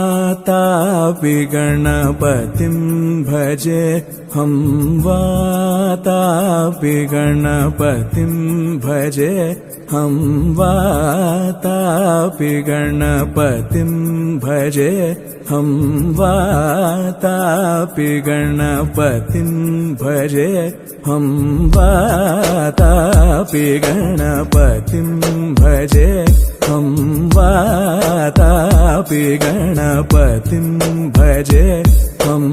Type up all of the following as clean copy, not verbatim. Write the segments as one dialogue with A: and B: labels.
A: वातापि गणपतिं भजे हम वातापि गणपतिं भजे हम वातापि गणपतिं भजे हम वातापि गणपतिं भजे हम वातापि गणपतिं भजे हम वातापि गणपतिं भजे हम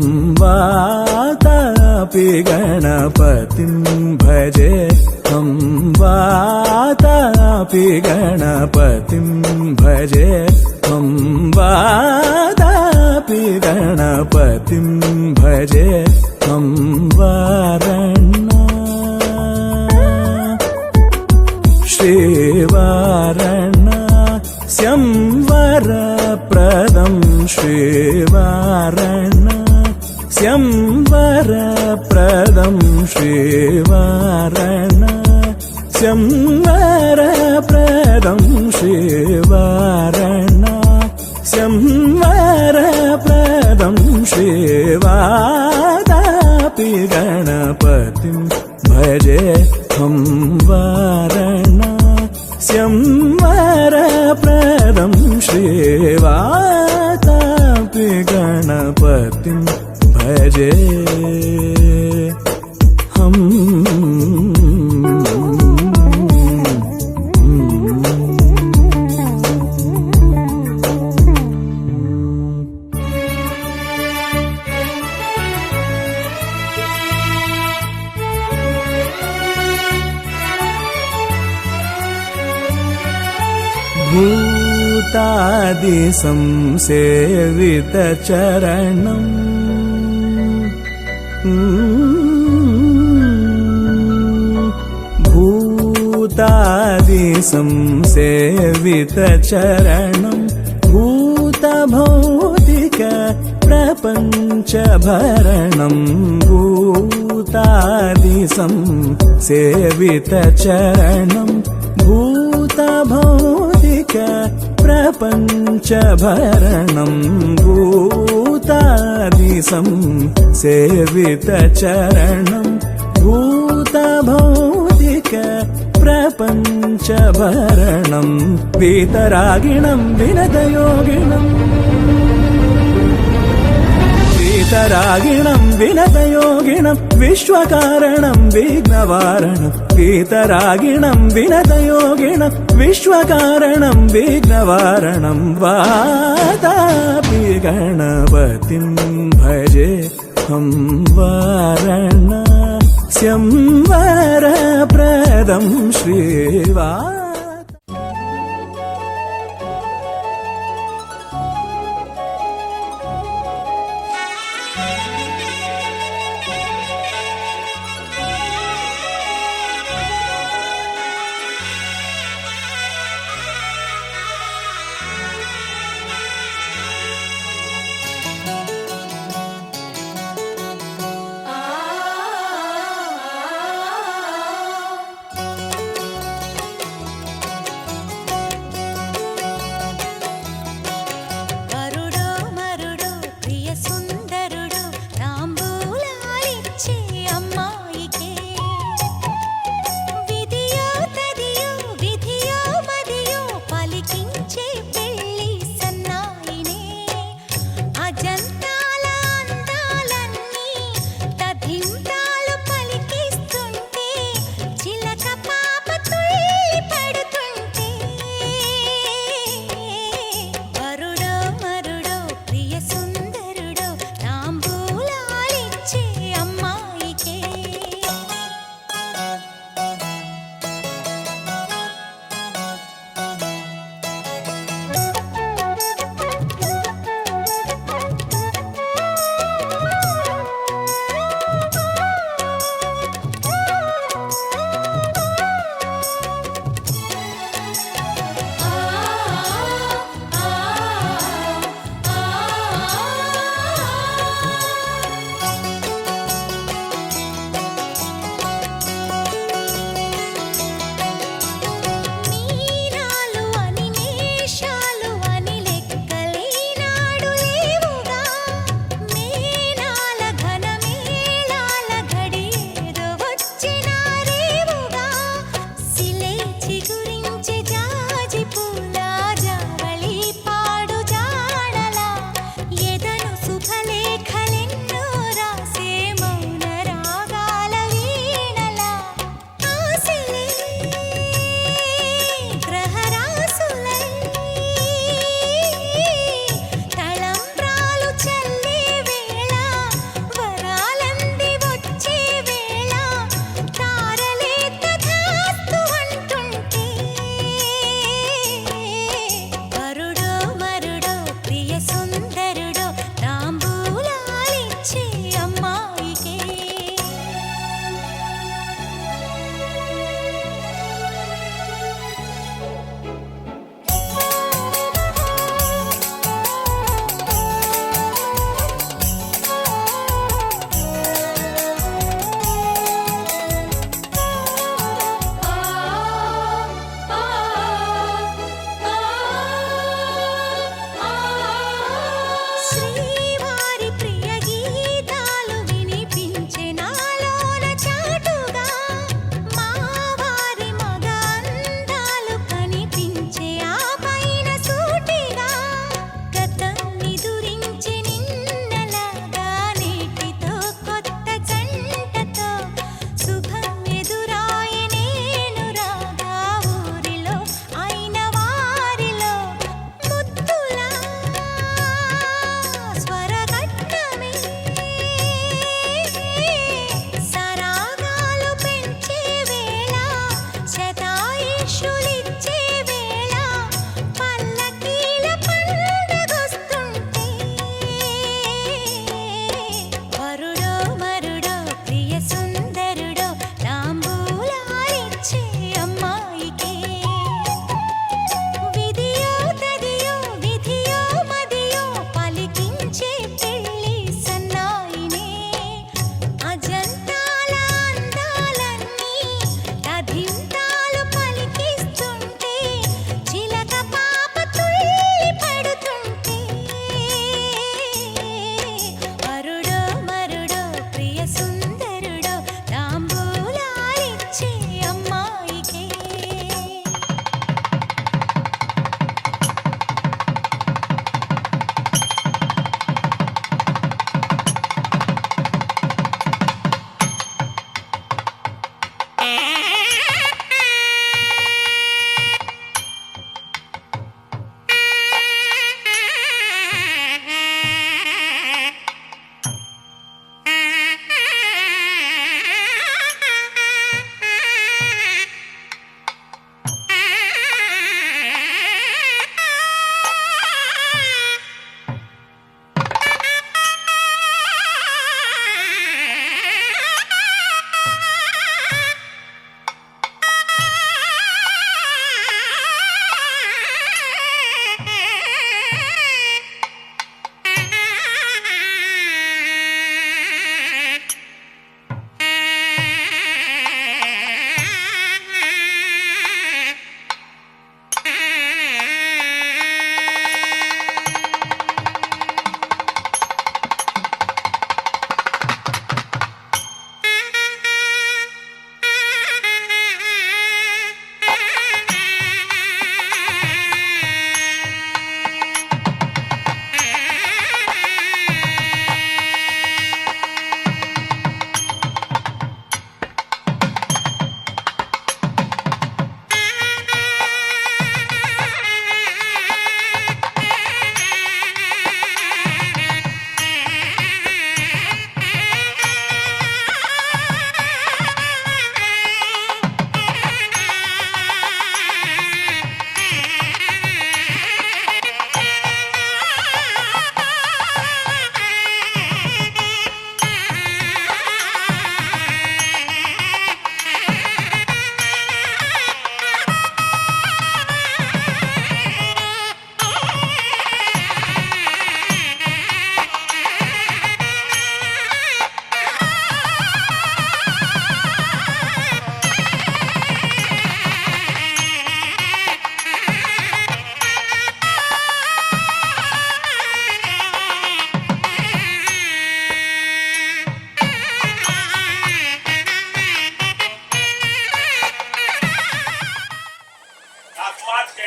A: वातापि गणपतिं भजे हम वातापि गणपतिं भजे हम वातापि गणपतिं भजे हम वारणा श्रीवारणा संवरप्रदं श्रीवारणा संवरप्रदं श्रीवारणा संवरप्रदं श्रीवारणा संवरप्रदं श्रीवातापि गणपतिं भजे हम वारणा संवरप्रदं श्रीवातापि गणपतिं भजे हम भूतादि संसेवितचरणम् भूतादि संसेवितचरणम् भूतभौतिक प्रपञ्चभरणम् भूतादि संसेवितचरणम् भूतभौतिक प्रपञ्चभरणं भूतादि संसेवितचरणं भूतभौतिक प्रपञ्चभरणं वीतरागिणं विनतयोगिनम् वीतरागिणं विनतयोगिनं विश्वकारणं विघ्नवारणं वीतरागिणं विनतयोगिनं विश्वकारणं विघ्नवारणं वातापि गणपतिं भजे हम वारणा संवरप्रदं श्रीवा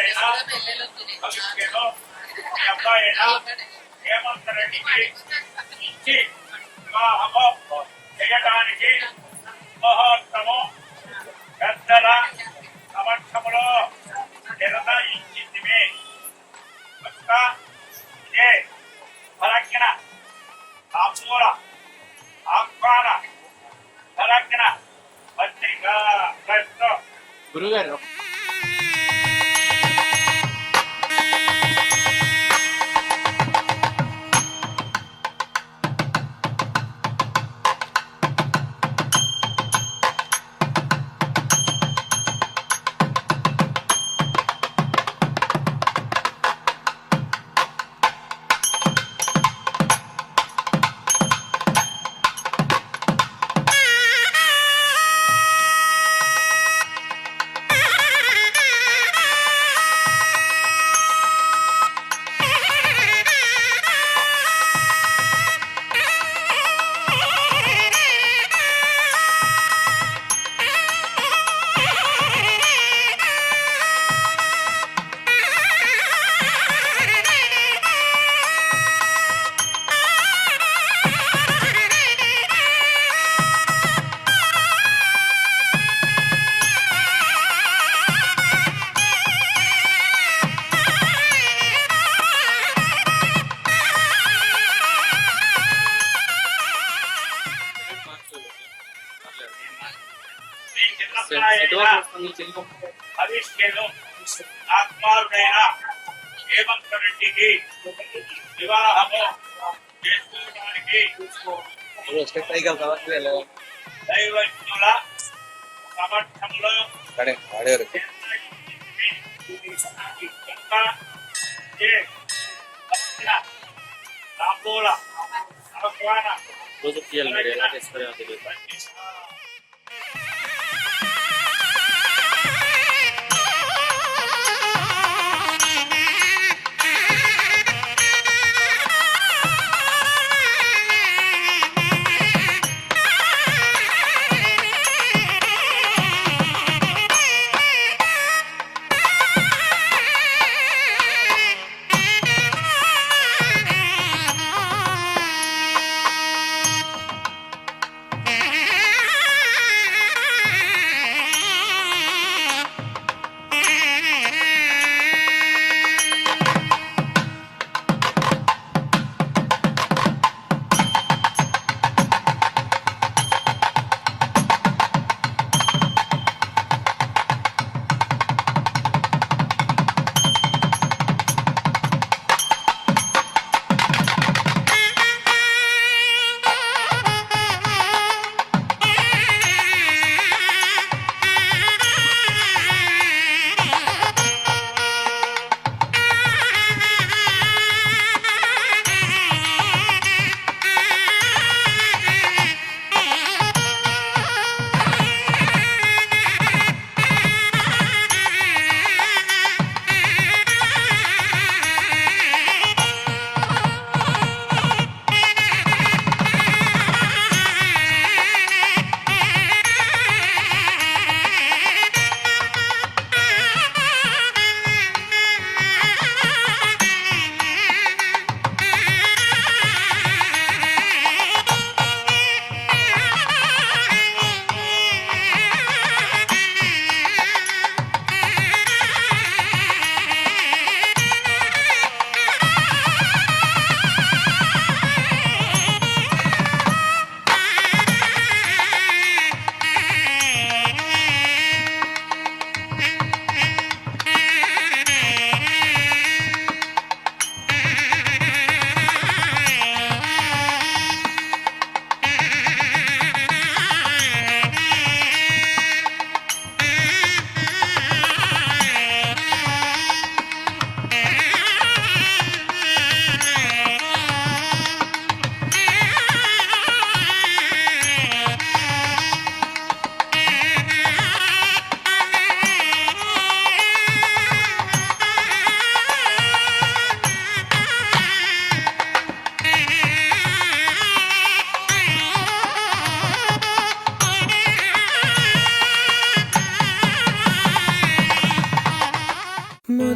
B: అయినా భవిష్యత్తు మీ అబ్బాయి అయినా హేమంత్ రెడ్డికి ఇచ్చి వివాహము చేయడానికి ముహూర్తము పెద్దల సమక్షములో నిర్ణయించింది. కనుక ఇదే ఫలజ్ఞ ఆమూల ఆహ్వాన ఫలజ్ఞ పత్రిక
C: గురుగారు
B: భవిష్యను ఆత్మారుడైన హేమంత్ రెడ్డికి వివాహము చేసుకోవడానికి దైవజ్ఞుల సమక్షంలో తాంబూల ఆహ్వాన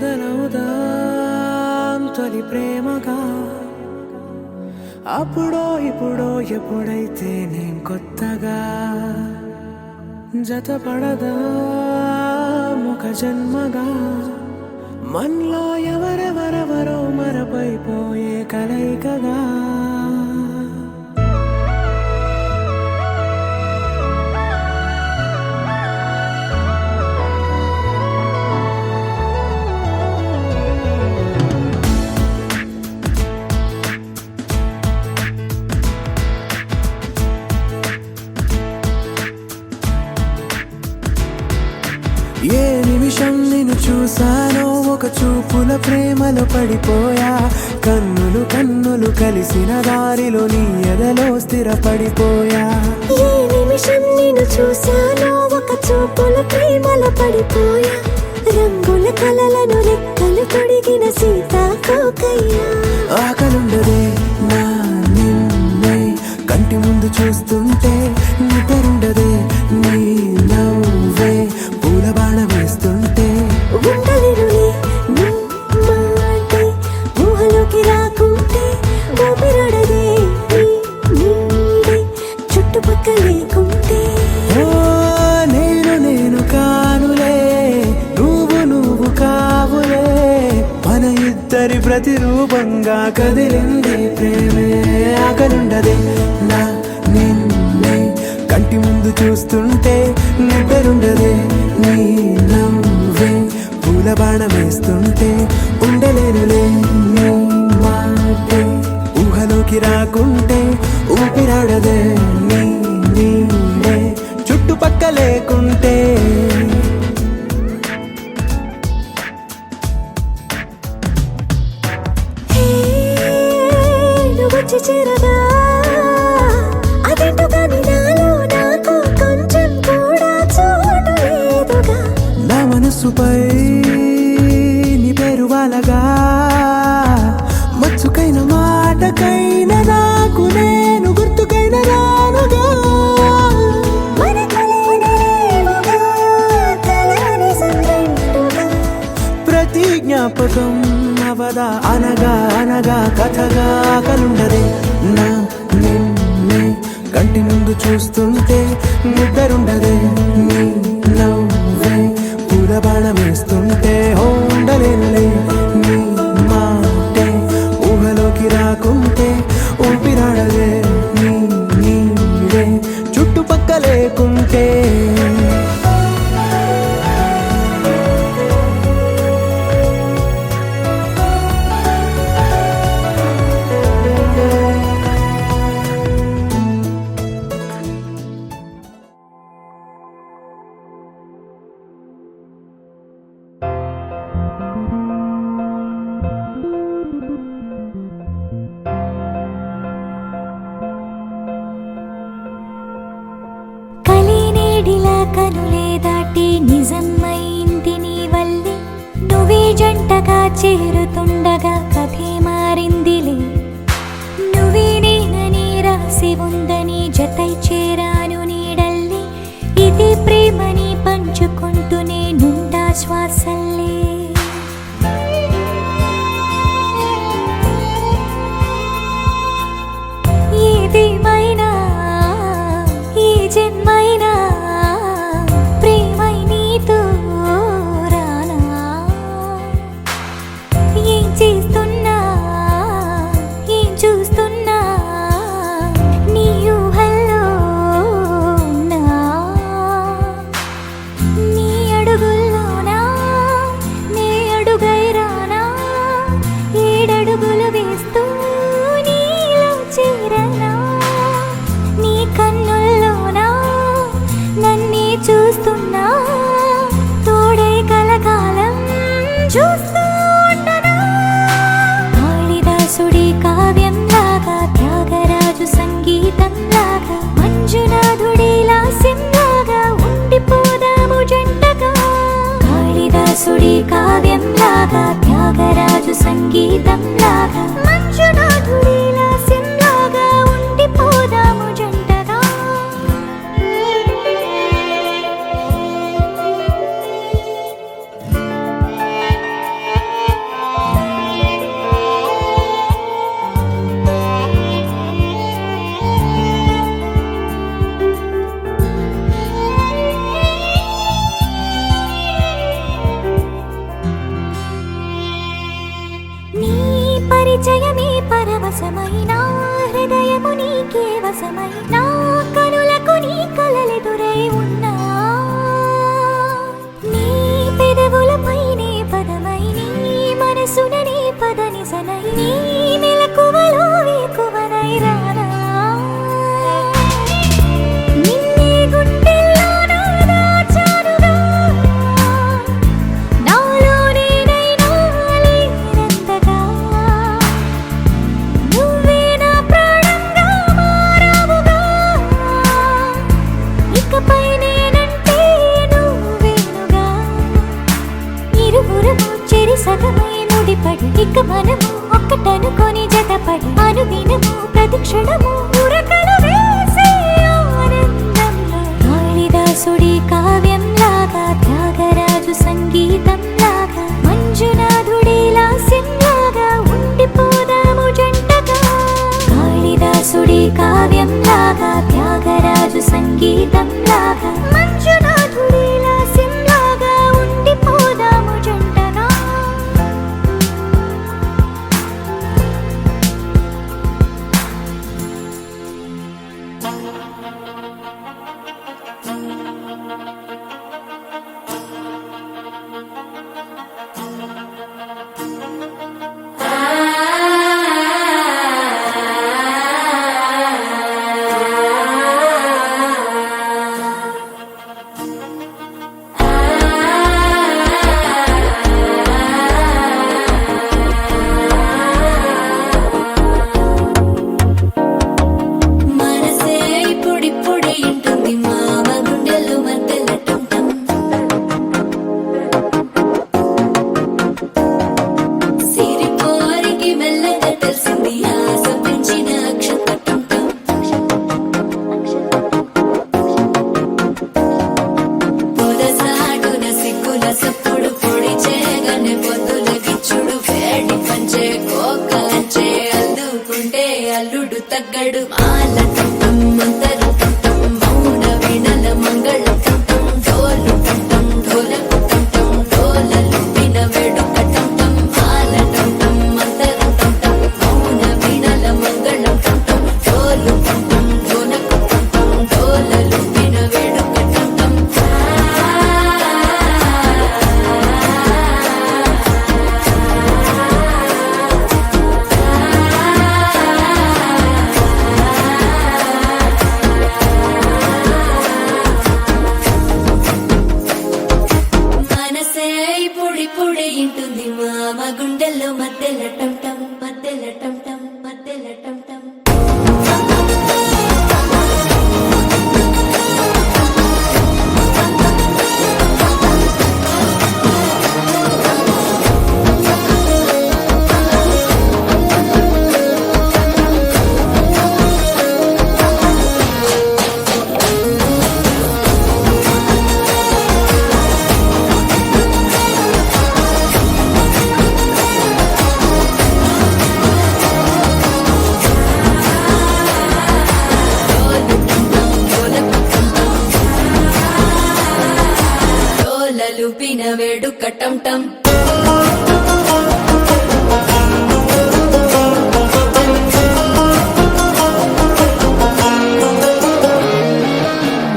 A: మొదలవుదాం తొలి ప్రేమగా, అప్పుడో ఇప్పుడో ఎప్పుడైతే నేను కొత్తగా జతపడదా ఒక జన్మగా, మనలో ఎవరెవరెవరో మరపైపోయే కలయికగా. ఏ నిమిషం నిన్ను చూసానో ఒక చూపుల ప్రేమలో పడిపోయా, కన్నులు కన్నులు కలిసిన దారిలో నీ ఎదలో స్థిరపడిపోయా.
C: ఏ నిమిషం నిన్ను చూసానో ఒక చూపుల ప్రేమలో పడిపోయా, రంగుల కలలను రెక్కలు తొడిగిన సీతాకోకయ్యా.
A: ఆకలుండదే నా నిన్నే కంటి ముందు చూస్తుంటే, నిద్రుండదే నీ నవ్వే పూల బాణ వేస్తుంటే,
C: ఉండలేనులే నీ మాటే ఊహలోకి రాకుంటే, ఊపిరాడదే నీ నీడే చుట్టుపక్కల లేకుంటే.
A: ఓ నేను నేను కానులే నువ్వు నువ్వు కావులే, మన ఇద్దరి ప్రతిరూపంగా కదిలింది ప్రేమే. ఆకలుండదే నా నిన్నే కంటి ముందు చూస్తుంటే, నిద్రుండదే నీ నవ్వే పూల బాణ వేస్తుంటే, ఉండలేనులే నీ మాటే ఊహలోకి రాకుంటే, ఊపిరాడదే నీ నీడే చుట్టుపక్క లేకుంటే.
C: హే, నువ్వు వచ్చి చేరగా అదేంటో కానీ నాలో నాకు కొంచెం కూడా చోటు లేదుగా.
A: నా మనసుపై నీ పేరు వాలగా, మచ్చుకైన మాటకైన నాకు నేను గుర్తుకైన రానుగా.
C: మన కలయినలేవుగా, కలని సంరెండుగా.
A: ప్రతి జ్ఞాపకం అవదా అనగా అనగా కథగా. కలుండదే నా నిన్నే కంటి ముందు చూస్తుంటే, నిద్రుండదే నీ నవ్వే పూల బాణ వేస్తుంటే, ఉండలేనులే నీ మాటే ఊహలోకి రాకుంటే, ఊపిరాడదే నీ నీడే చుట్టుపక్క లేకుంటే.
C: కలినేడిలా కనులే దాటి నిజమైంది నీ వల్లే, నువ్వే జంటగా చేరుతుండగా కథే మారిందిలే. నువ్వే నేనని రాసి ఉందని జతై చేరాను నీడల్లే, ఇది ప్రేమని పంచుకుంటూనే నుండా శ్వాసల్లే. ఏదేమైనా ఈ జన్మైనా ప్రేమై నీతో రానా. ఏం చేస్తున్నా ఏం చూస్తున్నా నీ ఊహల్లో ఉన్నా. నీ అడుగుల్లోనా నే అడుగై రానా, ఏడడుగులు వేస్తూ నీలో చేరనా. నీ కన్నుల్లోనా నన్నే చూస్తున్నా, తోడై కలకాలం చూస్తూ ఉండనా. కాళిదాసుడి కావ్యంలాగా, త్యాగరాజు సంగీతంలాగా, మంజునాథుడి లాస్యంలాగా ఉండిపోదాము జంటగా. కాళిదాసుడి కావ్యంలాగా, త్యాగరాజు సంగీతంలాగా, మంజునాథుడి లాస్యంలాగా ఉండిపోదాము జంటగా. పరిచయమే పరవశమైన హృదయము నీకే వశమైన కనులకు నీ కలలెదురై ఉన్నా నీ పెదవులపైనే పదమై నీ మనసున నీ పదనిసనై నీ మెలకువలో వేకువనై రానా నిన్నే గుండెల్లో దాచానుగా నాలోనే నైనా లేనంతగా నువ్వే నా ప్రాణంగా మారావుగా ఇకపై నేనంటే నువ్వేనుగా ఇరువురము చెరి సగమై ముడిపడి ఇక మనము ఒక్కటనుకొని జతపడి అనుదినము ప్రతిక్షణము ఉరకలు వేసే ఆనందంలో కాళిదాసుడి కావ్యంలాగా త్యాగరాజు సంగీతంలాగా మంజునాథుడి లాస్యంలాగా ఉండిపోదాము జంటగా కాళిదాసుడి కావ్యంలాగా త్యాగరాజు సంగీతంలాగా మంజునాథుడి లాస్యంలాగా ఉండిపోదాము జంటగా మనసే ఇప్పుడిప్పుడే ఇంటుంది మామ గుండెల్లో మధ్యలటం సిరిపోరికి మెల్లగా తెలిసింది ఆశ పెంచిన అక్షతటం పొదసాటున సిగ్గుల సప్పుడు పొడి చేయగానే పొద్దుల గిచ్చుడు వేడి పంచే కోకలంచే అల్లుకుంటే అల్లుడు తగ్గడు మాల టంటం మంతరు టంటం మౌన వీణల మంగళ టంటం డోలు టంటం ఢోలకు టంటం డోలలు విన వేడుక టంటం మాల టంటం మంతరు టంటం మౌన వీణల మంగళ టంటం డోలు టంటం ఢోలకు టంటం డోలలు విన వేడుక టంటం మనసే ఇప్పుడిప్పుడే ఇంటుంది మామ గుండెల్లో మధ్యలటం టం మధ్యలటం టం మధ్యలటం టం డోలలు పిన వేడుక టం టం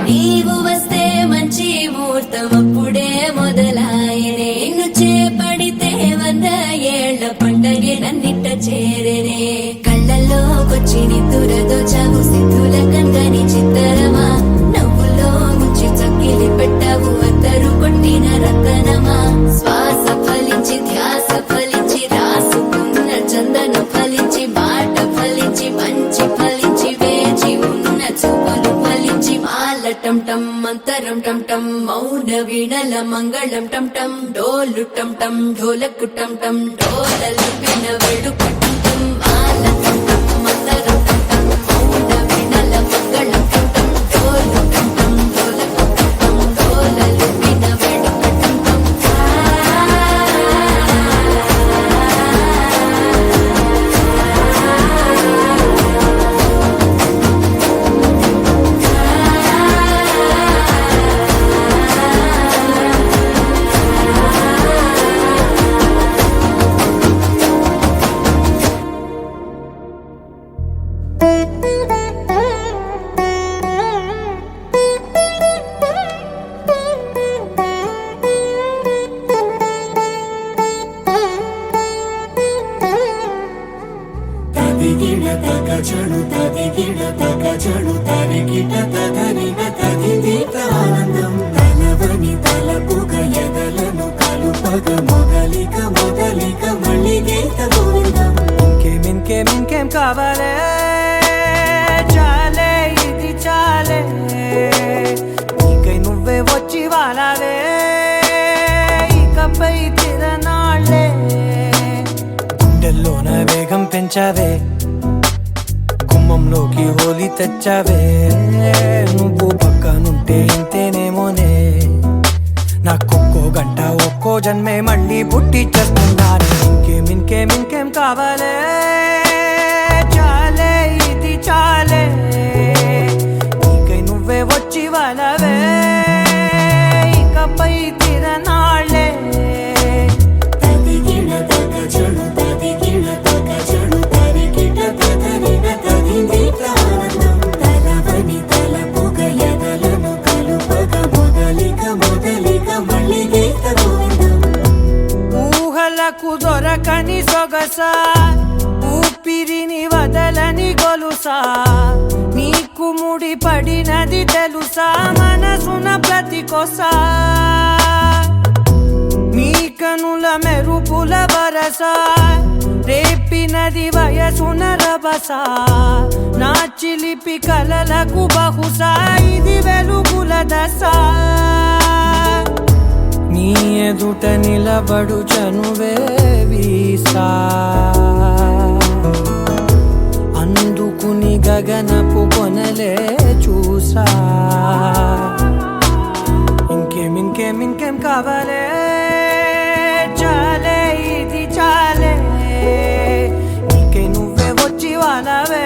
C: నీవు వస్తే మంచి ముహూర్తం అప్పుడే మొదలాయనే నిన్ను చేపడితే 100 ఏళ్ల పండగే నన్నిట్ట చేరేనే కళ్ళల్లోకొచ్చి నిద్దురదోచావు సిద్ధుల కందని చిత్తరమా నవ్వులో ముంచి చక్కిలి పెట్టావు అద్దరు కొట్టిన రతనమా శ్వాస ఫలించి ధ్యాస ఫలించి రాసుకున్న చందన ఫలించి మాట ఫలించి మంచి ఫలించి వేచి ఉన్న చూపులు ఫలించి మాల టం టం మంతరం టం టం మౌన వీణల మంగళం టం టం డోలు టం టం ఢోలకు టం టం డోలలు విన వేడుక టం టం మాల టం టం మంతరం టం టం మౌన వీణల మంగళం టం టం డోలు టం టం ఢోలకు టం టం డోలలు విన వేడుక టం టం
A: తగజడు తదిగిడ తగజడు తరిగిట తదరిన తదిదీత ఆనందం తలవని తలపుగ ఎదలను కలుపగ మొదలిక మొదలిక మళ్ళీ గీత గోవిందం ఇంకేం కావాలే చాలే ఇది చాలే నీకై నువ్వే వచ్చి వాలావే ఇకపై తిరనాళ్ళే గుండెల్లోన వేగం పెంచావే గుమ్మంలోకి హోలీ తెచ్చావే నువ్వు పక్కనుంటే ఇంతేనేమోనే నాకొక్కో గంట ఒక్కో జన్మే మళ్ళీ పుట్టి చేస్తున్నాను ఇంకేం కావాలే చాలే ఇది చాలే నీకై నువ్వే వచ్చి వాళ్ళవే ఇకపై తిరనాళ్ళే తదిగిన తగజడు తదిగిన తగజడు తరిగిట తదరిన తదిదీత ఆనందం తలవని తలపుగ ఎదలను కలుపగ మొదలిక మొదలిక మళ్ళీ గీత గోవిందం ఊహలకు దొరకని సొగసా ఊపిరిని వదలని గొలుసా నీకు ముడి పడినది తెలుసా మనసున ప్రతి కొసా నీ కనుల మెరుపుల వరసా రేపినది వయసున రభసా నా చిలిపి కలలకు బహుశా ఇది వెలుగుల దశ నీ ఎదుట నిలబడు చనువే వీసా అందుకుని గగనపు కొనలే చూసా ఇంకేం కావాలే చాలే ఇది చాలే నీకై నువ్వే వచ్చి వాలవే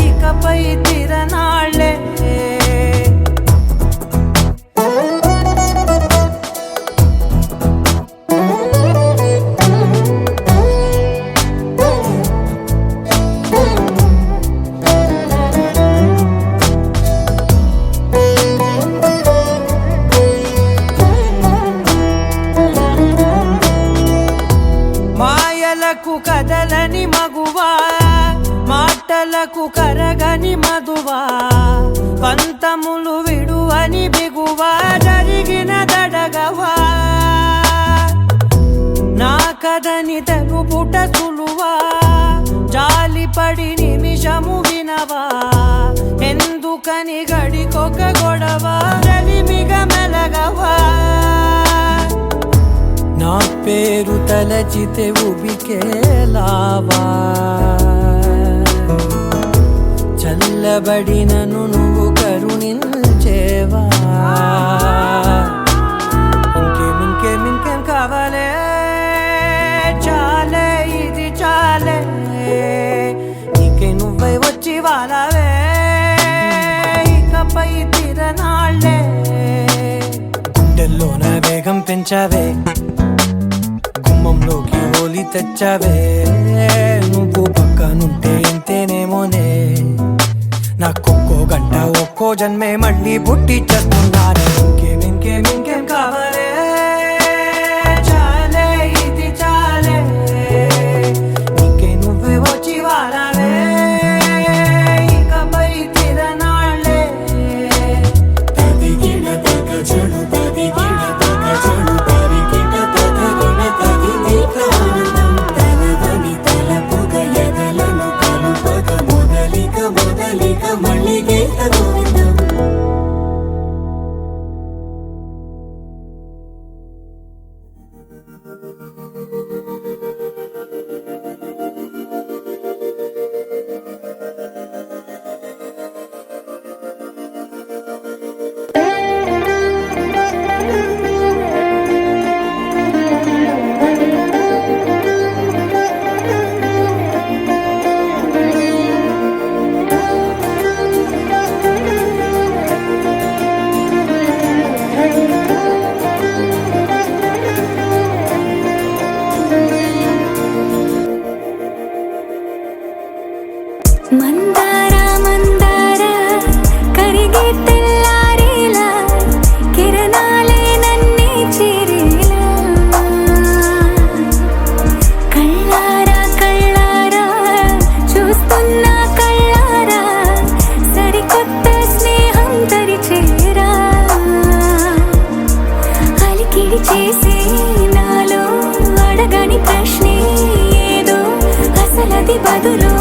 A: ఇకపై తిరనాళ్ళే మాయలకు కదలని మగువా మాటలకు కరగని మధువా పంతములు విడువని బిగువా జరిగిన దడగవా నా కథని తెలుపుట సులువా జాలిపడి నిమిషము వినవా ఎందుకని గడికొక గొడవ రలిమిగ మెలగవా నా పేరు తలచితే ఉబికేలావా చల్లబడినను నువ్వు కరుణించేవా ఇంకేం కావాలే చాలే ఇది చాలే నీకై నువ్వై వచ్చి వాలవే ఇకపై తిరనాళ్ళే గుండెల్లోన వేగం పెంచావే గుమ్మంలోకి హోలీ తెచ్చావే నువ్వు పక్కనుంటే ఇంతేనేమోనే నాకొక్కో గంట ఒక్కో జన్మే మళ్ళీ పుట్టి చేస్తున్నాను ఇంకేం కావాలే చాలే ఇది చాలే నీకై నువ్వే వచ్చి వాలవే ఇకపై తిరనాళ్ళే తదిగిన తగజడు తదిగిన తగజడు తరిగిట తదరిన తదిదీత ఆనందం తలవని తలపుగ ఎదలను కలుపగ మొదలిక మొదలిక మళ్ళీ గీత గోవిందం
C: అది బదులు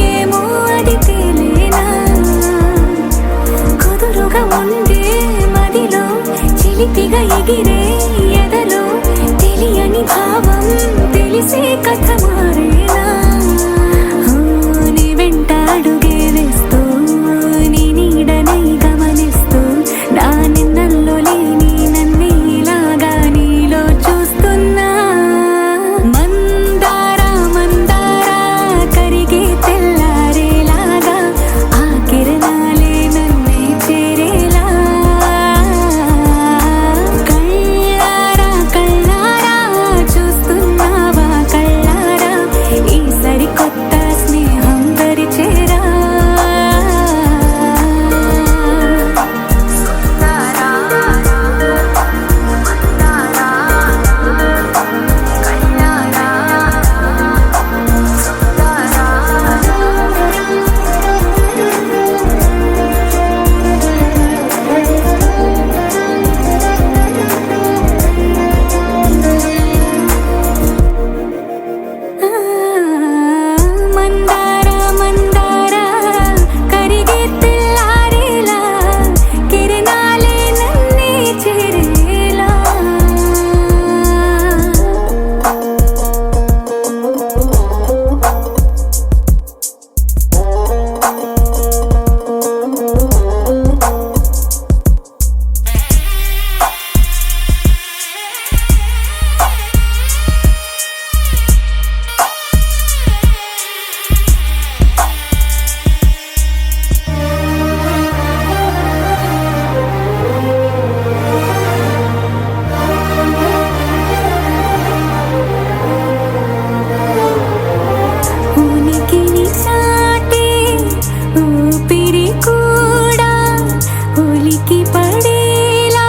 C: ఏమో అది తేలేనా కుదురుగా ఉండే మదిలో చిలిపిగా ఎగిరే ఎదలో తెలియని భావం తెలిసే కథ మారేనా నీ వెంట అడుగే వేస్తూ నీ నీడనై గమనిస్తూ నా నిన్నల్లో లేని నన్నే ఇలాగా నీలో చూస్తున్నా మందారా మందారా కరిగే తెల్లారేలాగా ఆ కిరణాలే నన్నే చేరేలా కళ్ళారా కళ్ళారా చూస్తున్నావా కళ్ళారా ఈ సరికొత్త స్నేహం పరిచేరా మందారా మందారా కరిగే తెల్లారేలా కిరణాలే నన్నే చేరేలా ఉనికిని చాటే ఊపిరి కూడా ఉలికి పడేలా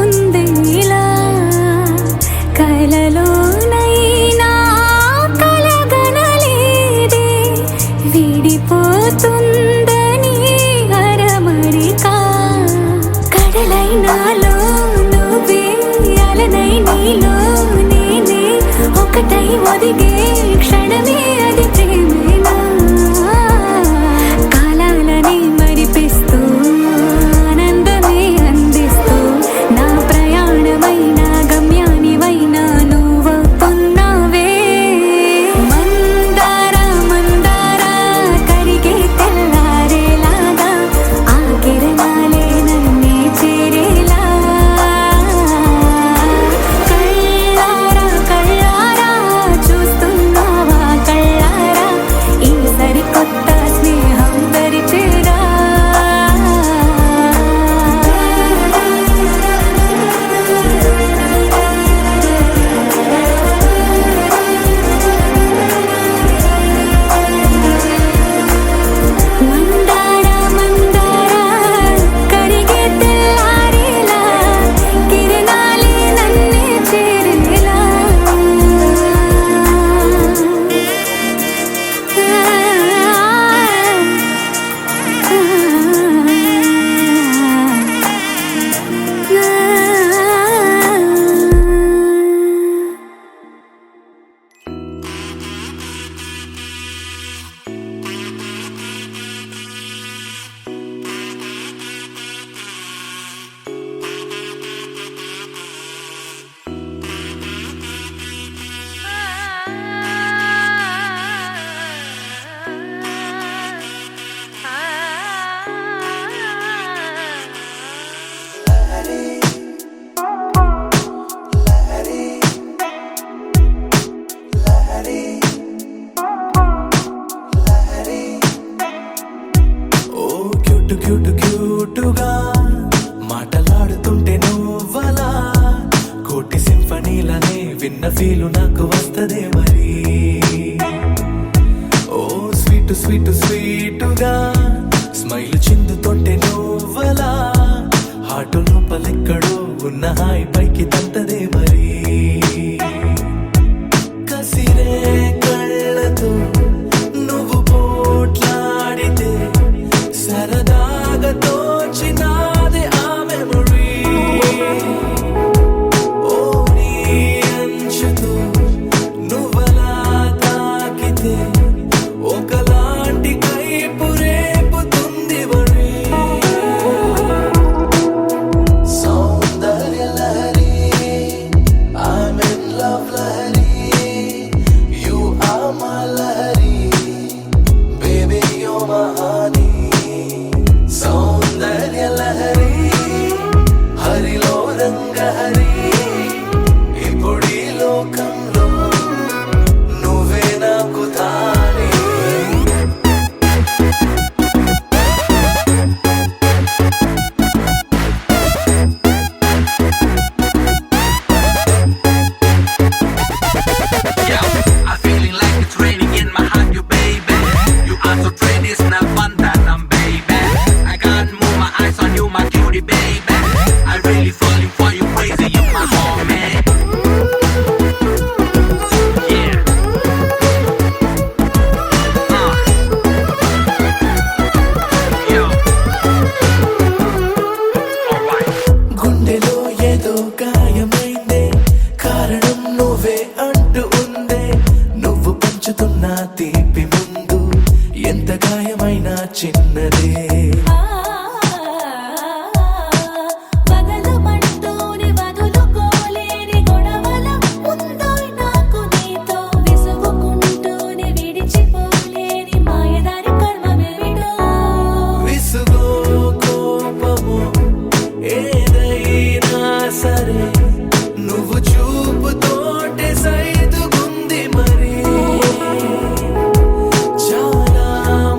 C: ఉందేలా కలలోనైనా కలగనలేదే విడిపోతుందని అరమరిక కడలైనాలో నువ్వే అలనై నీలో నేనే ఒకటై ఒదిగే క్షణమే అది ప్రేమేనా కాలాలని మరిపిస్తూ ఆనందమే అందిస్తూ నా ప్రయాణమైన గమ్యానివైనా నువ్వవుతున్నావే మందారా మందారా కరిగే తెల్లారేలాగా ఆ కిరణాలే నన్నే చేరేలా కళ్ళారా కళ్ళారా చూస్తున్నావా కళ్ళారా ఈ సరికొత్త స్నేహం పరిచేరా మందారా మందారా కరిగే తెల్లారేలా కిరణాలే నన్నే చేరేలా
A: ఓ క్యూట్ క్యూట్ క్యూటుగా మాటలాడుతుంటే నువ్వలా కోటి సింఫనీలనే విన్న ఫీలు నాకు వస్తదే మరి ఓ స్వీట్ స్వీట్ స్వీటుగా స్మైల్ చిందుతుంటే నువ్వలా హాటు లోపలెక్కడో ఉన్న హాయి పైకి తంతదే మరి కసిరే కళ్ళతో నువ్వు పోట్లాడితే సరదాగా తోచినాదే ఆ మెమరీ ఓ నీ అంచుతో నువ్వలా తాకితే పంచుతున్న తీపి ముందు ఎంత గాయమైనా చిన్నదే.
C: వదలమంటూనే వదులుకోలేని గొడవల ఉందో నాకు నీతో విసుగుకుంటూనే విడిచిపోలేని మాయదారి కర్మమేమిటో.
A: విసుగో కోపము ఏదైనా సరే నువ్వు చూపుతోటే సైదుగుంది మరి. చాలా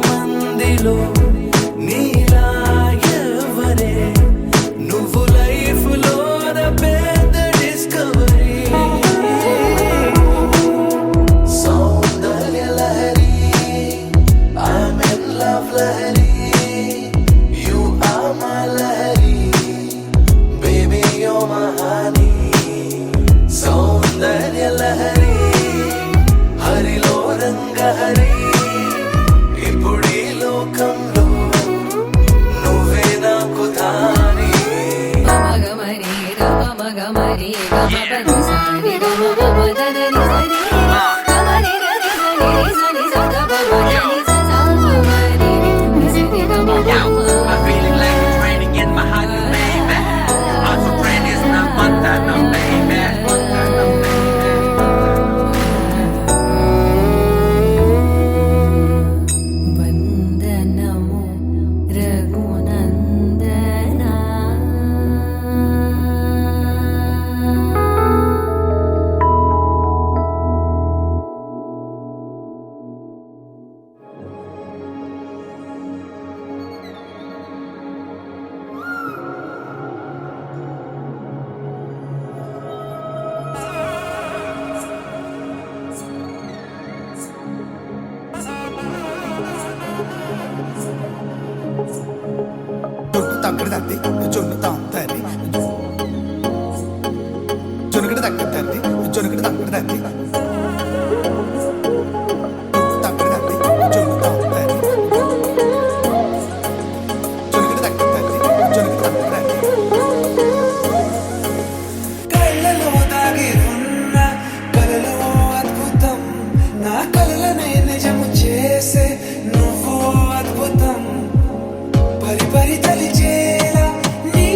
A: మందిలో నీలా ఎవరే నువ్వు లైఫ్ లోన పెద్ద discovery. Soundarya Lahari I'm in love Lahari You are my Lahari Baby you're my honey. సౌందర్య లహరి హరిలో రంగ హరి ఇప్పుడీ లోకంలో నువ్వే నాకు తాని.
C: గమగమరి గమగమరి గమపదసాని గమపదదని సరి గమరి గరి సని సని సదపదని సదపమరి నిసిని గమగమ.
D: I'm feeling like it's raining in my honey, baby. I'm so pretty, it's not Montana, baby. Montana, baby.
C: వందనము రఘునందనా.
E: జొన్ను తక్కడ తంది జొన్ను తాంతది జొనుకడ తక్కడ తంది జొనుకడ తక్కడ తంది జొన్ను తక్కడ తంది జొన్ను తాంతది జొనుకడ తక్కడ తంది జొనుకడ తక్కడ తంది. కళ్ళలో దాగి ఉన్న కలలో అద్భుతం నా కలలనే నిజము చేసే నువ్వు అద్భుతం. పరి పరి తలిచేలా నీ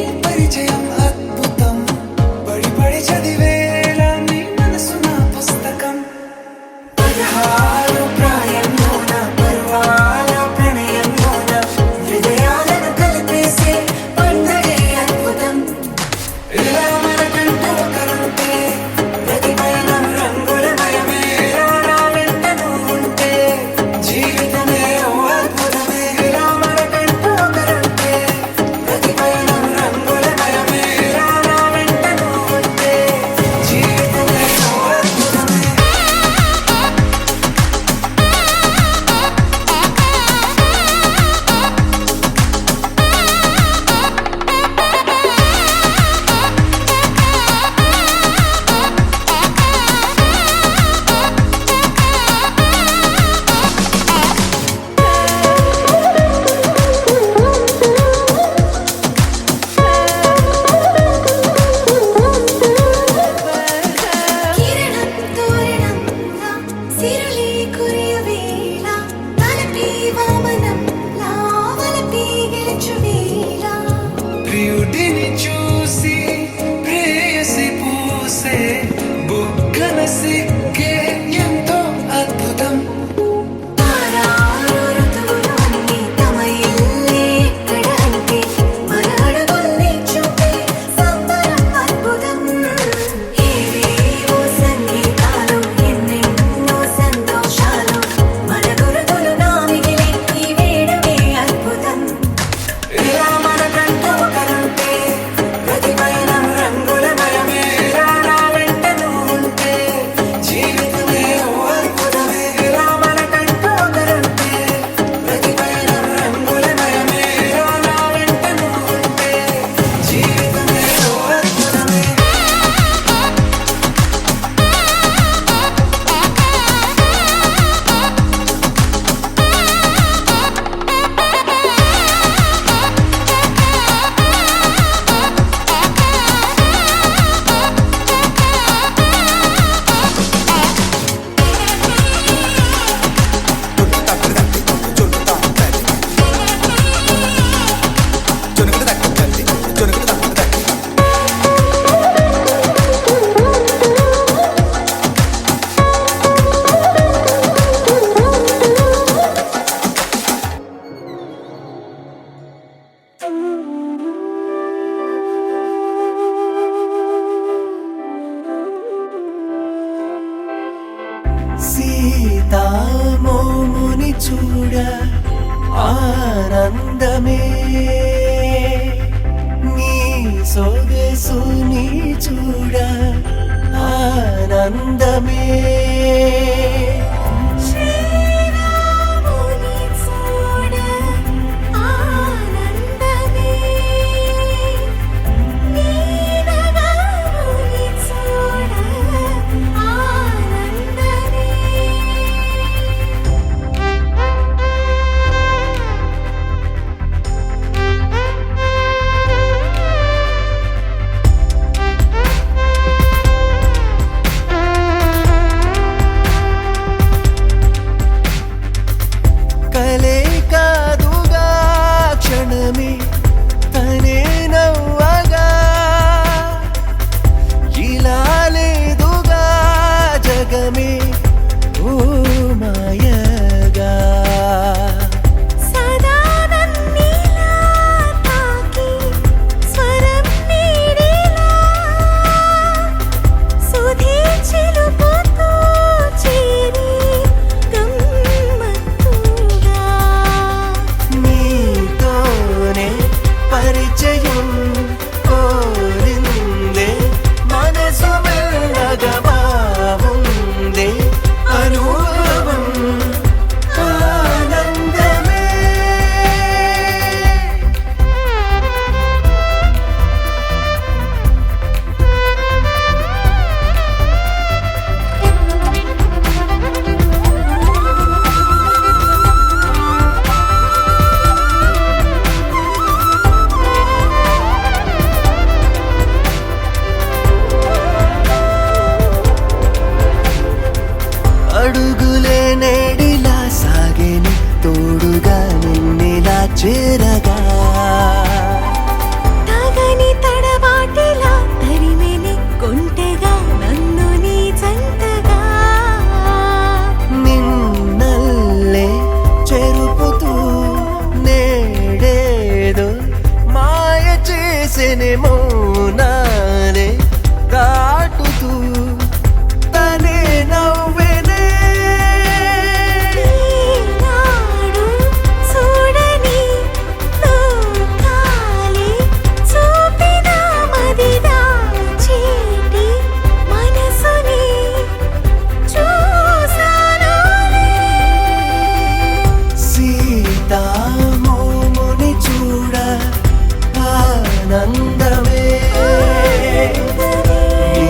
A: సీతామోముని చూడ ఆనందమే నీ సొగసుని చూడ ఆనందమే
C: శ్రీరాముని చూడ ఆనందమే నీనగాముని చూడ ఆనందమే
A: కలే కాదుగా క్షణమే తనే నవ్వగా ఇలా లేదుగా జగమే ఓ మాయగా
C: సదా నన్నిలా తాకి స్వరం నీడిలా సుధీ చిలుపుతూ చేరి గమ్మత్తుగా
A: నీతోనే పరిచయం కోరిందే మనసు మెల్లగా బాగుందే అనుభవం ఆనందమే అడుగులే నేడిలా సాగేని తోడుగా నిన్నిలా చేరగా
C: తగని తడబాటిలా తరిమెని కొంటెగా నన్ను నీ జంటగా
A: నిన్నల్లే చెరుపుతూ నేడేదో మాయ చేసెనే మౌనాలే దాటుతూ తనే నవ్వెనే
C: ఈనాడు చూడని లోకాలే చూపిన మదిదా చీటి మనసుని చూసానులే
A: సీతామోముని చూడ ఆనందమే నీ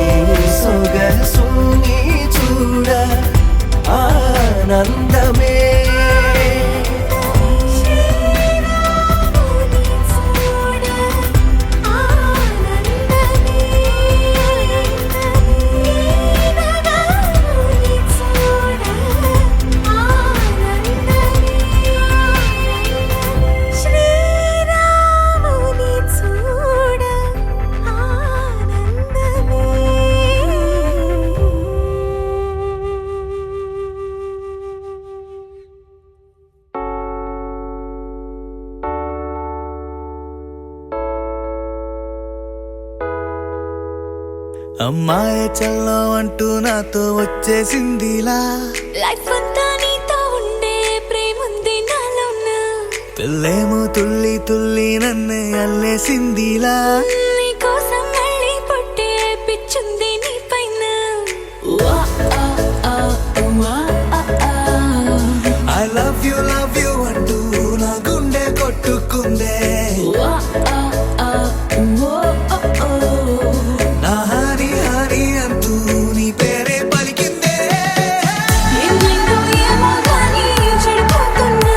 A: సొగసుని చూడ ఆనందమే
C: శ్రీరాముని చూడ ఆనందమే నీనగాముని చూడ ఆనందమే శ్రీరాముని చూడ
A: అమ్మాయి చల్లో అంటూ నాతో వచ్చేసిందిలా
C: లైఫ్ అంతా నీతో ఉండే ప్రేముంది నాలోన
A: పిల్లేమో తుల్లి తుల్లి నన్ను అల్లేసిందిలా
C: నీకోసం మళ్ళీ పుట్టే పిచ్చుంది నీ పైన వా ఆ ఆ వా ఆ ఆ
A: ఐ లవ్ యు అంటూ నా గుండె కొట్టుకుందే
C: వా ఆ ఆ ఓ ఓ ఓ
A: నా హరి హరి అంటూ నీ పేరే పలికిందే
C: ఏమైందో ఏమో గానీ చెడిపోతున్నా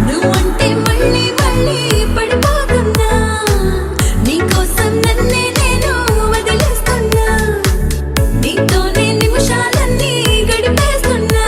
C: నువ్వంటే మళ్ళీ మళ్ళీ పడిపోతున్నా నీకోసం నన్నే నేను వదిలేస్తున్నా నీతోనే నిమిషాలన్నీ గడిపేస్తున్నా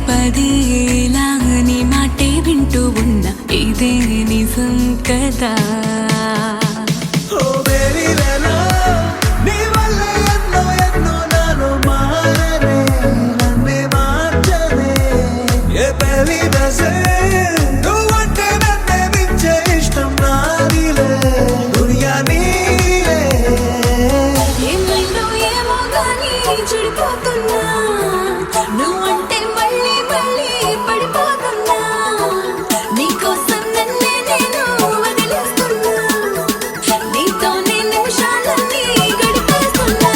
C: పదేలా నీ మాటే వింటూ ఉన్నా ఇదే నిజం కదా
A: ఓ బేబీ లేలా నీ వల్ల ఎన్నో ఎన్నో నాలో మారనే నన్నే మార్చనే ఏ పెళ్లి దశే నువ్వంటే నన్నే మించే ఇష్టం నాదిలే దునియా నీలే
C: ఏమైందో ఏమో కానీ చెడిపోతున్నా నువ్వంటే మళ్ళీ మళ్ళీ పడిపోతున్నా నీకోసం నన్నే నేను వదిలేస్తున్నా నీతోనే నిమిషాలన్నీ గడిపేస్తున్నా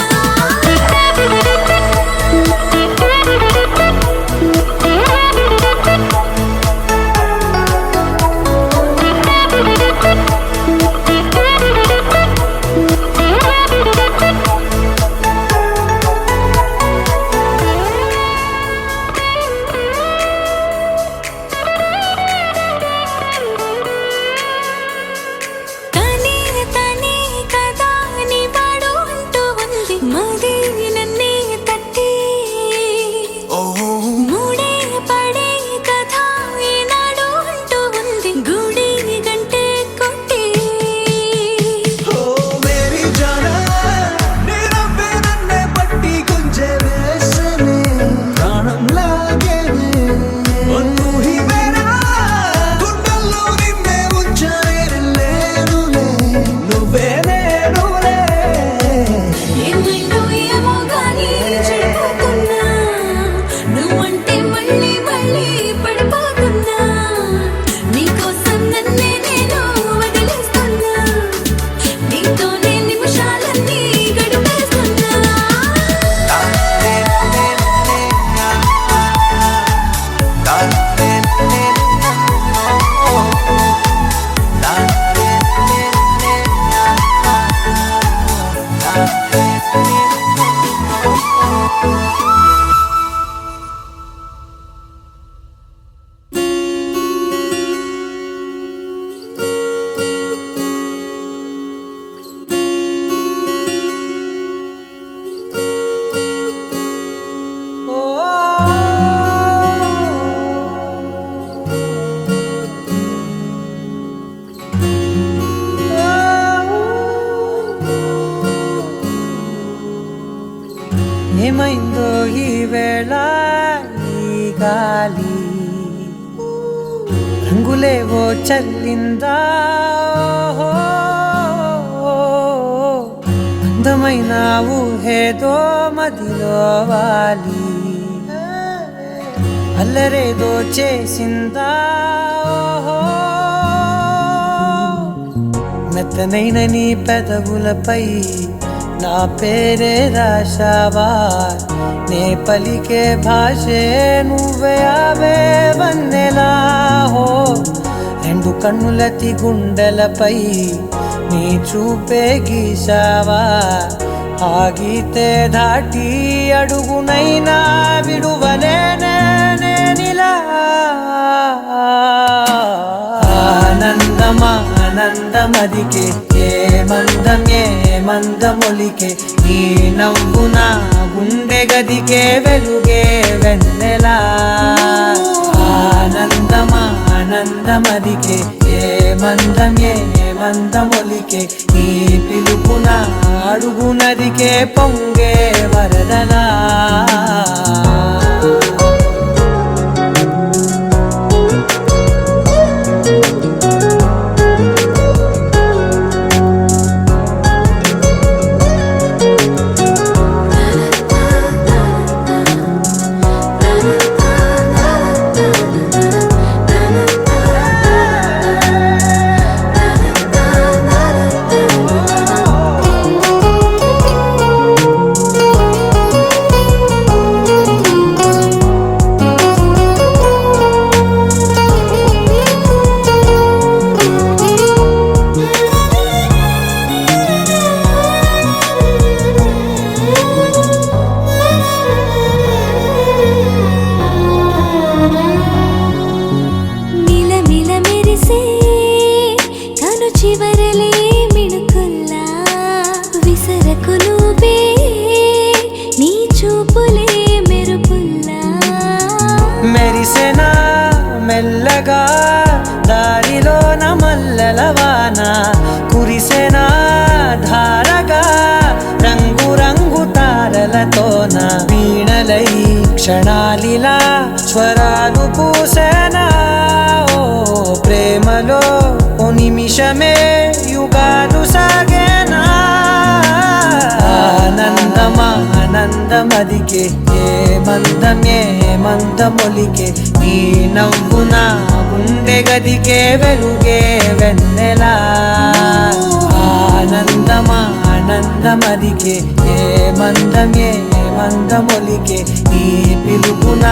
C: తనే తనే కదా నీ వాడు అంటూ ఉంది మది నన్నే తట్టి మూడే పడే కథ ఈనాడు అంటూ ఉంది గుడి గంటే కొట్టి
A: ఓ మేరీ జానా నీ నవ్వే నన్నే పట్టి గుంజే వేసనే ప్రాణం లాగేనే ఓ నువ్వు మేరా గుండెల్లో నిన్నే ఉంచానే లేనులే నువ్వే నేనులే
C: ఏమైందో ఏమో గానీ చెడిపోతున్నా నువ్వంటే మళ్ళీ మళ్ళీ పడిపోతున్నా నీకోసం నన్నే నేను వదిలేస్తున్నా నీతోనే నిమిషాలన్నీ గడిపేస్తున్నా
F: ఏమైందో ఈ వేళ ఈ గాలి రంగులేవో చల్లిందా అందమైన ఊహేదో మదిలో వాలి అల్లరేదో చేసిందా మెత్తనైన నీ పెదవులపై నా పేరే రాశావా నే పలికే భాషే నువ్వే అవే వన్నెలా హో రెండు కన్నులతి గుండెలపై నీ చూపే గీశావా ఆగితే దాటి అడుగునైనా విడువలేనే నేనిలా ఆనందమా ఆనందమదికే ఏ మందమొలికే ఈ నవ్వు నా గుండె గదికే వెలుగే వెన్నెలా ఆనందమా ఆనందమదికే ఏ మందమొలికే ఈ పిలుపున అడుగునదికే పొంగే వరదలా మెరిసెనా మెల్లగా దారిలోన మల్లెలవాన కురిసెనా ధారగా రంగు రంగు తారలతోన వీణలై క్షణాలిలా స్వరాలు పూసెనా ఓ ప్రేమలో ఓ నిమిషమే యుగాలు సాగేనా ఆనందమదికే ఏ మందమొలికే నీ నవ్వు నా గుండె గదికే వెలుగే వెన్నెలా ఆనందమదికే ఏ మందమొలికే నీ పిలుపున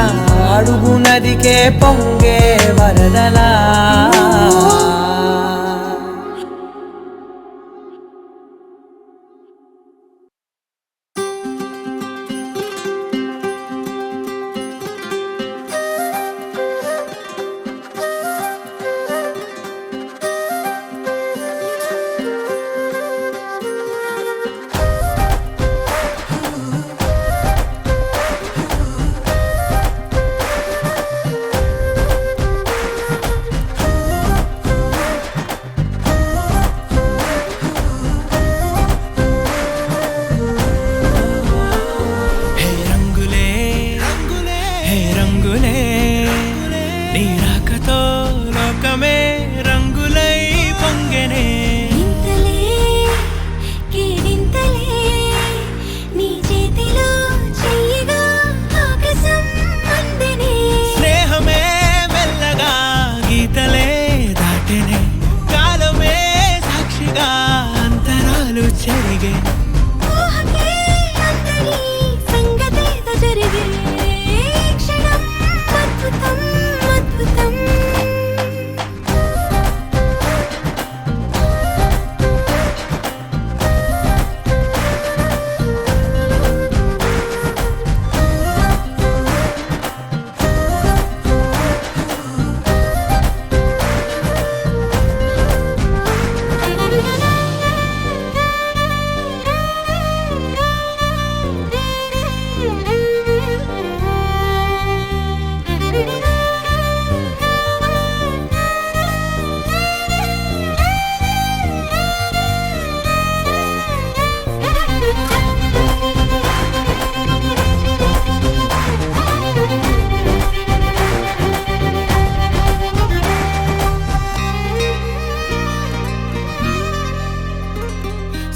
F: అడుగు నదికే పొంగే వరదలా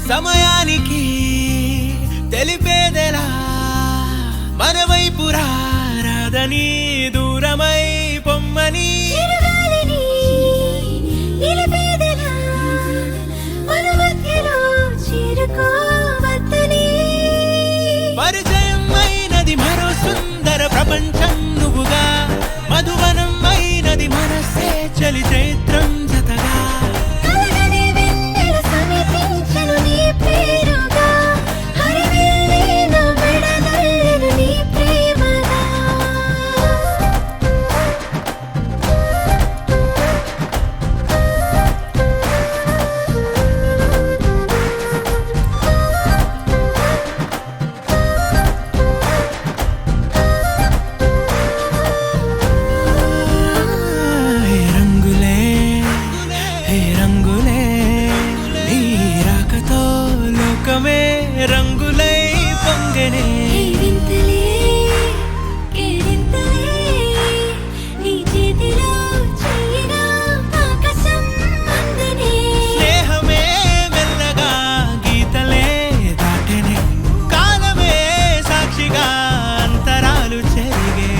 G: సమయానికి తెలిపేదెలా మన వైపు రాదని దూరమై పొమ్మని పరిచయం అయినది మరో సుందర ప్రపంచం నువ్వుగా మధువనం అయినది మనసే చలి చైత్రం జతగా రంగులై పొంగనే స్నేహమే మెల్లగా గీతలే దాటెనే కాలమే సాక్షిగా అంతరాలు చెరిగే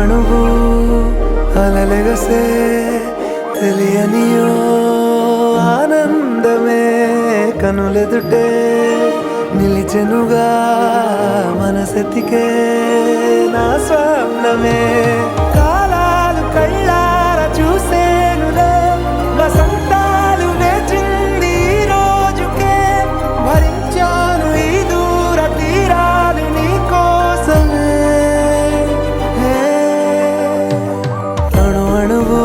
G: అణువు
F: అలలెగసే తెలియనియో ఆనందమే కనులెదుటే నిలిచెనుగా మనసెతికే నా స్వప్నమే కాలాలు కళ్ళార చూసేనులే వసంతాలు వేచింది ఈ రోజుకే భరించాను ఈ దూర తీరాలు నీ కోసమే అణు అణువు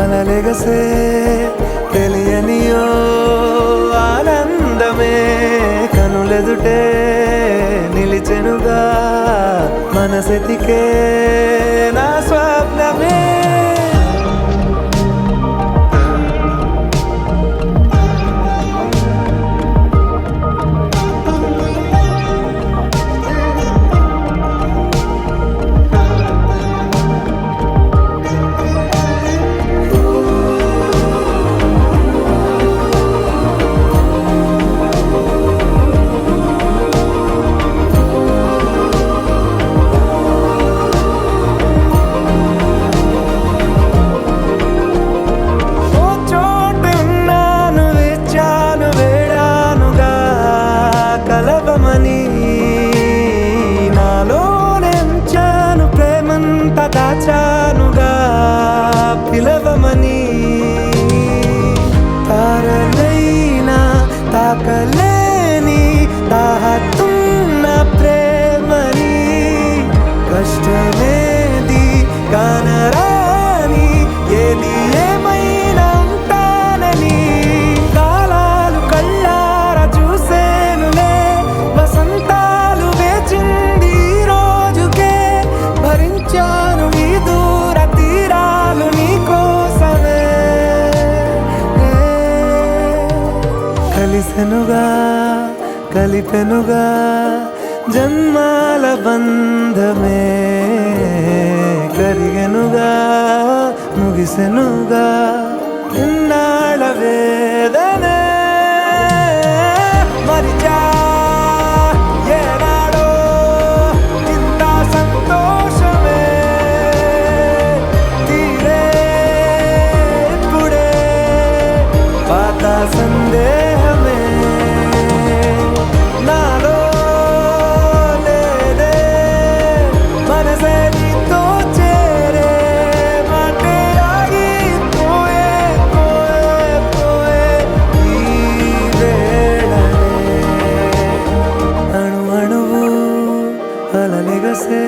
F: అలలెగసే తెలియనియో ఆనందమే కనులెదుటే నిలిచెనుగా మనసెతికే నా స్వప్నమే దాచానుగా పిలవమని తారలైనా తాకలేని తాహతున్న ప్రేమని కష్టమేది కానరాని ఏది ఏమైనా ఉంటానని కాలాలు కళ్ళార చూసేనులే వసంతాలు వేచింది ఈ రోజుకే భరించాను ఈ దూర తీరాలు నీ కోసమే కలిసెనుగా కలిపెనుగా జన్మాల బంధమే కరిగెనుగా ముగిసెనుగా ఇన్నాళ్ళ వేదనే మరిచా ఏనాడో ఇంత సంతోషమే తీరే ఇప్పుడే పాత సందేహమే నాలో లేదే మనసే నీతో చేరే మాటే ఆగిపోయే పోయే పోయే ఈ వేళనే అణు అణువు అలలెగసే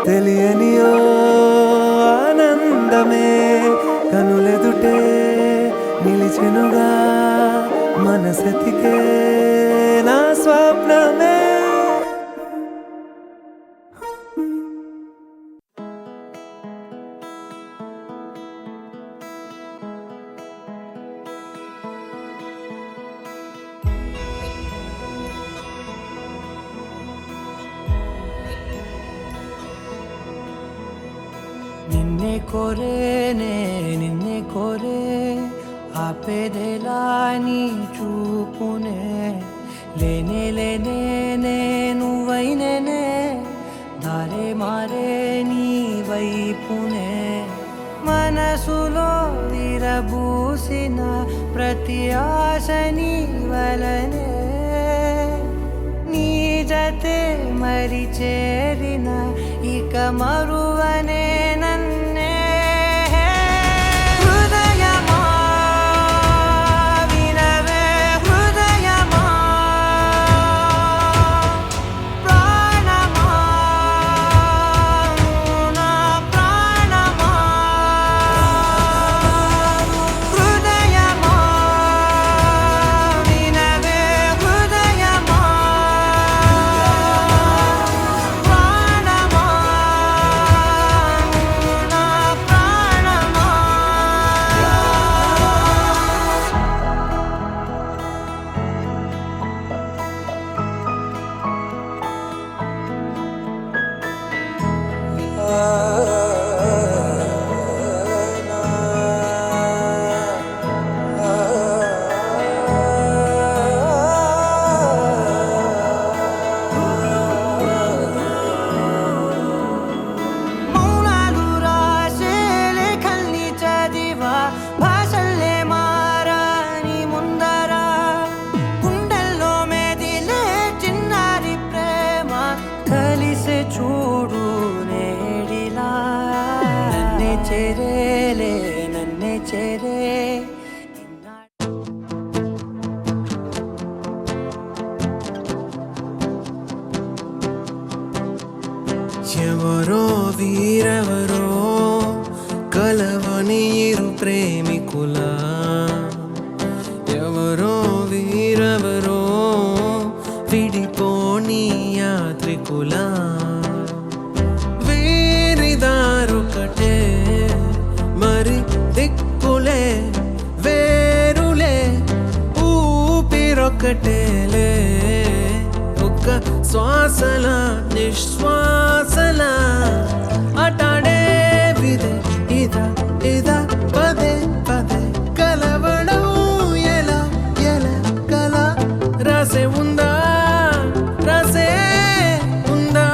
F: తెలియనియో ఆనందమే కనులెదుటే నిలిచెనుగా మనసెతికే నా స్వప్నమే నిన్నే కోరేనే నిన్నే కోరే ఆపేదేలా నీ చూపునే లేనే లేనే నువ్వైనేనే దారే మారే నీ వైపునే మనసులో విరబూసిన ప్రతి ఆశ నీ వలనే నీ జతే మరి చేరిన ఇక మరువనే నన్నే హృదయమా వినవే హృదయమా ప్రాణమా నా ప్రాణమా హృదయమా వినవే హృదయమా ప్రాణమా చేరేలే నన్నే చేరే
G: ఎవరో వీరెవరో కలవని ఇరు ప్రేమికుల ఎవరో వీరెవరో విడిపోని యాత్రికుల వీరిదారొకటే మరి దిక్కులే వేరులే ఊపిరొకటేలే ఒక్క శ్వాసల నిశ్వాసల అటాడే విదే ఇదా ఇదా పదే పదే కలవడం ఎలా ఎలా కల రాసే ఉందా రాసే ఉందా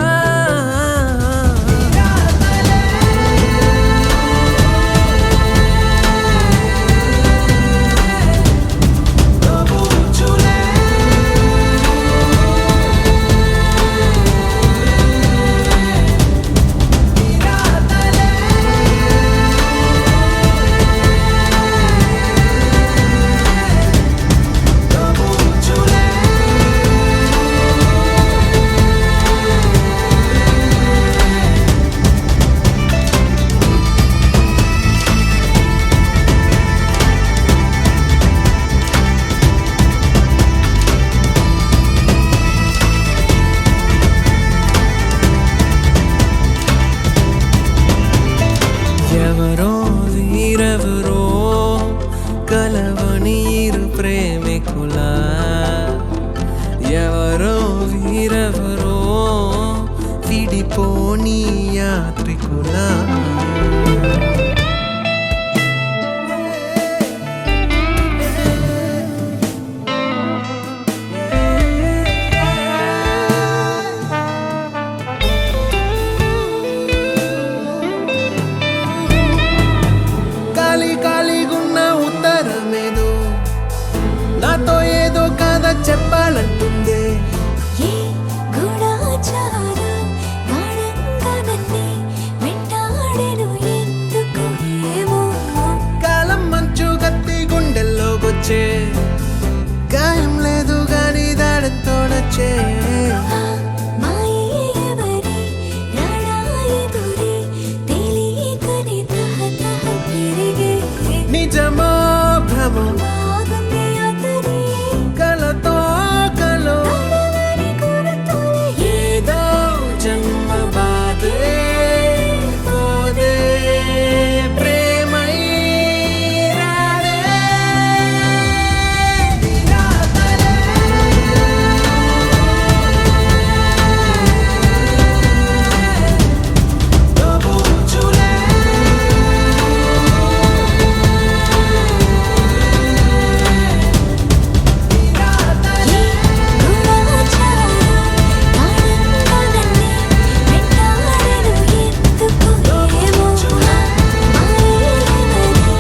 G: ఎవరో వీరెవరో కలవని ఇరు ప్రేమికుల ఎవరో వీరెవరో విడిపోని యాత్రికుల ఖాళీ ఖాళీగున్న ఉత్తరమేదో నాతో ఏదో కథ చెప్పాలంటుందే
C: ఏ గూఢాచారం గాఢంగా నన్నే వెంటాడెను ఎందుకు ఏమో
G: కాలం మంచు కత్తి గుండెల్లోకొచ్చే గాయం లేదు గాని దాడంతో నచ్చే
C: ఆ మాయే ఎవరి రాడా ఎదురే తెలియకని తహతహ పెరిగే
G: నిజమో భ్రమో
C: బాగుంది అతని
G: కలతో కలో
C: కడవరి గుర్తులే
G: ఏదో జన్మ బాధే పోదే ప్రేమై రాదే
C: ఏ గూఢాచారం గాఢంగా నన్నే వెంటాడెను ఎందుకు ఏమో మాయే ఎవరి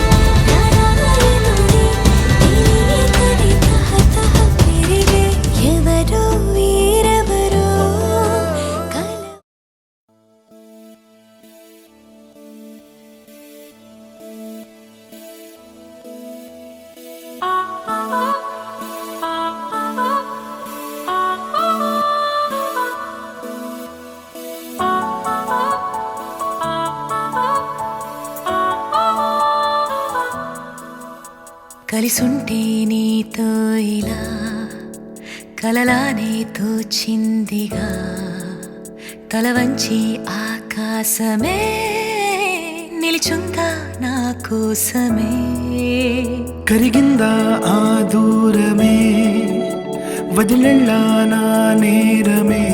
C: రాడా ఎదురే తెలియకని తహతహ పెరిగే ఎవరో వీరెవరో కల కలిసుంటే నీతో ఇలా కలలానే తోచిందిగా తల వంచి ఆకాశమే నిలిచుందా నా కోసమే
G: కరిగిందా ఆ దూరమే వదిలెళ్ళా నా నేరమే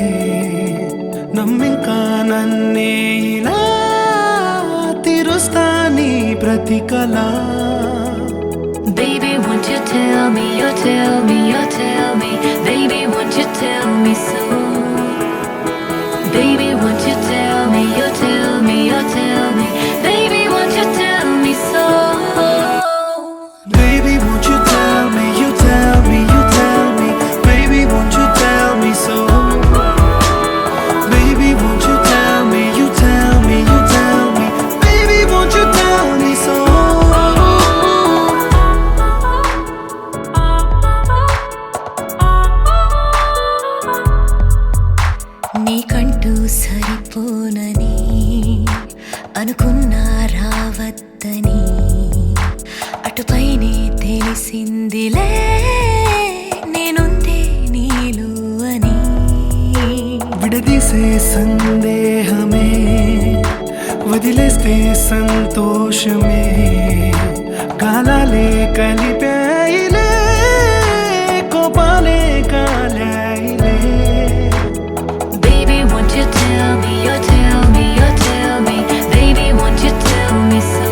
G: నమ్మింకా నన్నే ఇలా తీరుస్తా నీ ప్రతికలా
C: Baby, won't you tell me, you tell me, you tell me. Baby, won't you tell me so? Baby, won't you tell me, you tell me, you tell me. Baby, won't you tell me so?
G: Baby, won't you tell me, you tell me, you tell me. Baby, won't you tell me so? Baby, won't you tell me, you tell me, you tell me. Baby, won't you
C: వద్దని అటుపైనే తెలిసిందిలే నేనుందే నీలు అని
G: విడదీసే సందేహమే వదిలేస్తే సంతోషమే కాలాలే కలిపాయిలే కోపాలే కాలాయిలే
C: Baby, won't you tell me, you tell me, you tell me Baby, won't you tell me so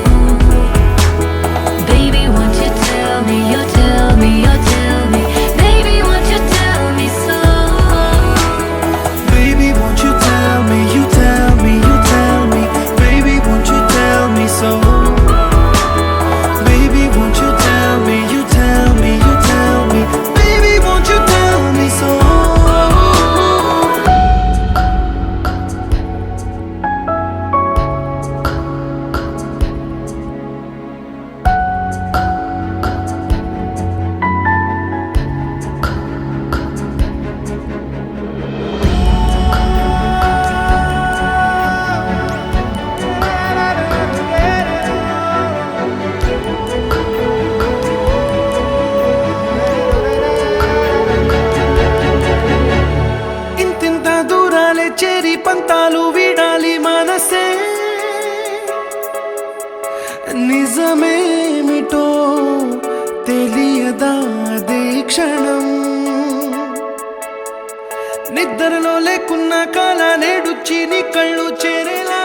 C: Baby, won't you tell me, you tell me, you tell me Baby, won't you tell me so
G: Baby, won't you tell me, you tell me, you tell me Baby, won't you tell me so Baby, won't you tell me, you tell me, you tell me Baby, won't you tell me so ఇంతింత దూరాలే చేరి పంతాలు వీడాలి మనసే నిజమేమిటో తెలియదా అదే క్షణం నిద్రలో లేకున్న కాల నేడుచ్చి నీ కళ్ళు చేరేలా